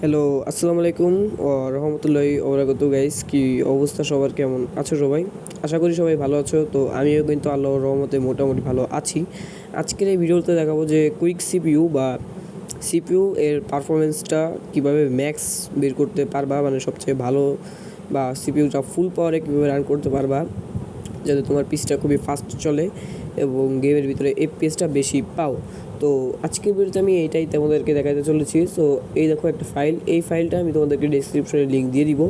Hello, আসসালামু আলাইকুম ও রহমতুল্লাহি ওবরাকাতু গাইস। কি অবস্থা সবার, কেমন আছো সবাই? আশা করি সবাই ভালো আছো। তো আমিও কিন্তু আল্লাহর রহমতে মোটামুটি ভালো আছি। আজকের এই ভিডিওতে দেখাবো যে কুইক সিপিইউ বা সিপিইউ এর পারফরমেন্সটা কীভাবে ম্যাক্স বের করতে পারবা, মানে সবচেয়ে ভালো, বা সিপিইউটা ফুল পাওয়ারে কীভাবে রান করতে পারবা যাতে তোমার পিসটা খুবই ফাস্ট চলে এবং গেমের ভিতরে এফপিএসটা বেশি পাও। তো আজকের ভিডিওতে আমি এইটাই তোমাদেরকে দেখাতে চলেছি। সো এই দেখো একটা ফাইল, এই ফাইলটা আমি তোমাদেরকে ডেসক্রিপশনে লিঙ্ক দিয়ে দিব।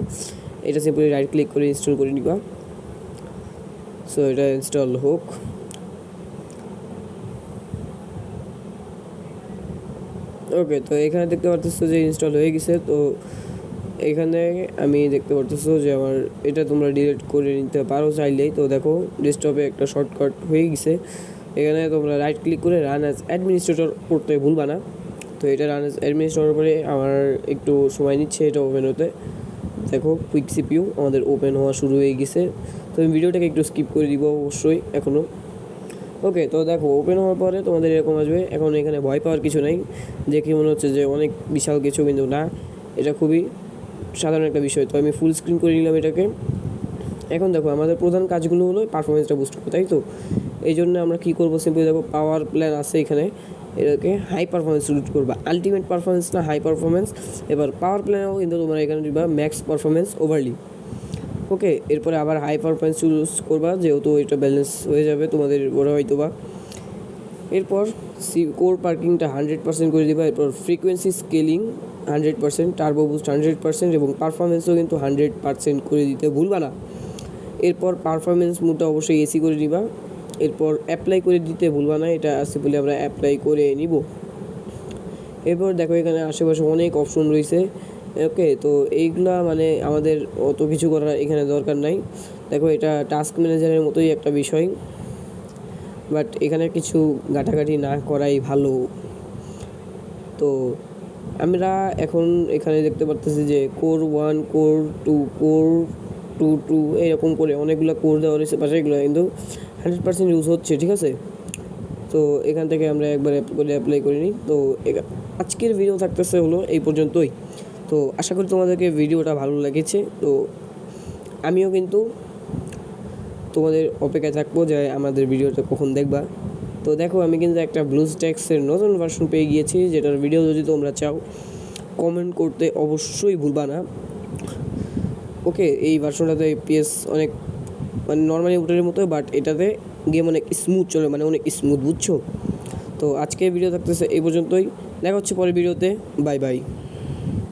এটা সিম্পলি রাইট ক্লিক করে ইনস্টল করে নিবা। সো এটা ইনস্টল হোক। ওকে, তো এখানে দেখতে পারতেছো যে ইনস্টল হয়ে গেছে। তো এখানে আমি দেখতে পারতেছো যে আমার এটা তোমরা ডিলিট করে নিতে পারো চাইলেই। তো দেখো ডেস্কটপে একটা শর্টকাট হয়ে গেছে। এখানে তোমরা রাইট ক্লিক করে রান অ্যাজ অ্যাডমিনিস্ট্রেটর করতে ভুলবা না। তো এটা রান অ্যাজ অ্যাডমিনিস্ট্রেটর করে আমার একটু সময় নিচ্ছে এটা ওপেন হতে। দেখো কুইক সিপিইউ আমাদের ওপেন হওয়া শুরু হয়ে গেছে। তো আমি ভিডিওটাকে একটু স্কিপ করে দিব অবশ্যই এখনও। ওকে, তো দেখো ওপেন হওয়ার পরে তোমাদের এরকম আসবে। এখন এখানে ভয় পাওয়ার কিছু নেই, দেখে মনে হচ্ছে যে অনেক বিশাল কিছু, কিন্তু না, এটা খুবই সাধারণ একটা বিষয়। তো আমি ফুল স্ক্রিন করে নিলাম এটাকে। এখন দেখো আমাদের প্রধান কাজগুলো হলো পারফরমেন্সটা বুস্ট করতে, তাই তো এই জন্য আমরা কী করবো, সিম্পলি দেখো পাওয়ার প্ল্যান আছে এখানে, এটাকে হাই পারফরমেন্স রুট করবা। আলটিমেট পারফরমেন্স না, হাই পারফরমেন্স। এবার পাওয়ার প্ল্যানেও কিন্তু তোমরা এখানে দিবা ম্যাক্স পারফরমেন্স ওভারলি। ওকে, এরপরে আবার হাই পারফরমেন্স চুজ করবা, যেহেতু এটা ব্যালেন্স হয়ে যাবে তোমাদের ওরা হয়তো বা। এরপর কোর পার্কিংটা 100% করে দিবা। এরপর ফ্রিকোয়েন্সি স্কেলিং 100%, টার্বো বুস্ট 100% এবং পারফরমেন্সও কিন্তু 100% করে দিতে ভুলবা না। এরপর পারফরমেন্স মোডটা অবশ্যই এসি করে নিবা। এরপর অ্যাপ্লাই করে দিতে ভুলবা না, এটা আছে বলে আমরা অ্যাপ্লাই করে নিব। এরপর দেখো এখানে আশেপাশে অনেক অপশন রয়েছে। ওকে, তো এইগুলা মানে আমাদের অত কিছু করার এখানে দরকার নাই। দেখো এটা টাস্ক ম্যানেজারের মতোই একটা বিষয়, বাট এখানে কিছু ঘাটাঘাটি না করাই ভালো। তো আমরা এখন এখানে দেখতে পারতেছি যে কোর 1, কোর 2, কোর 2 এরকম করে অনেকগুলো কোর দেওয়া রয়েছে পাশে, এগুলো কিন্তু 100% ইউজ হচ্ছে, ঠিক আছে। তো এখান থেকে আমরা একবার অ্যাপ্লাই করে নিই। তো আজকের ভিডিও থাকতেছে হলো এই পর্যন্তই। তো আশা করি তোমাদেরকে ভিডিওটা ভালো লেগেছে। তো আমিও কিন্তু তোমাদের অপেক্ষায় থাকবো যে আমাদের ভিডিওটা কখন দেখবা। তো দেখো আমি কিন্তু একটা ব্লুস্ট্যাক্সের নতুন ভার্সন পেয়ে গিয়েছি, যেটার ভিডিও যদি তোমরা চাও কমেন্ট করতে অবশ্যই ভুলবা না। ওকে, এই ভার্সনটাতে এফপিএস অনেক মানে নর্মালি উটারের মতো, বাট এটাতে গেম অনেক স্মুথ চলে, মানে অনেক স্মুথ, বুঝছো। তো আজকের ভিডিও থাকতেছে এই পর্যন্তই, দেখা হচ্ছে পরের ভিডিওতে। Bye bye.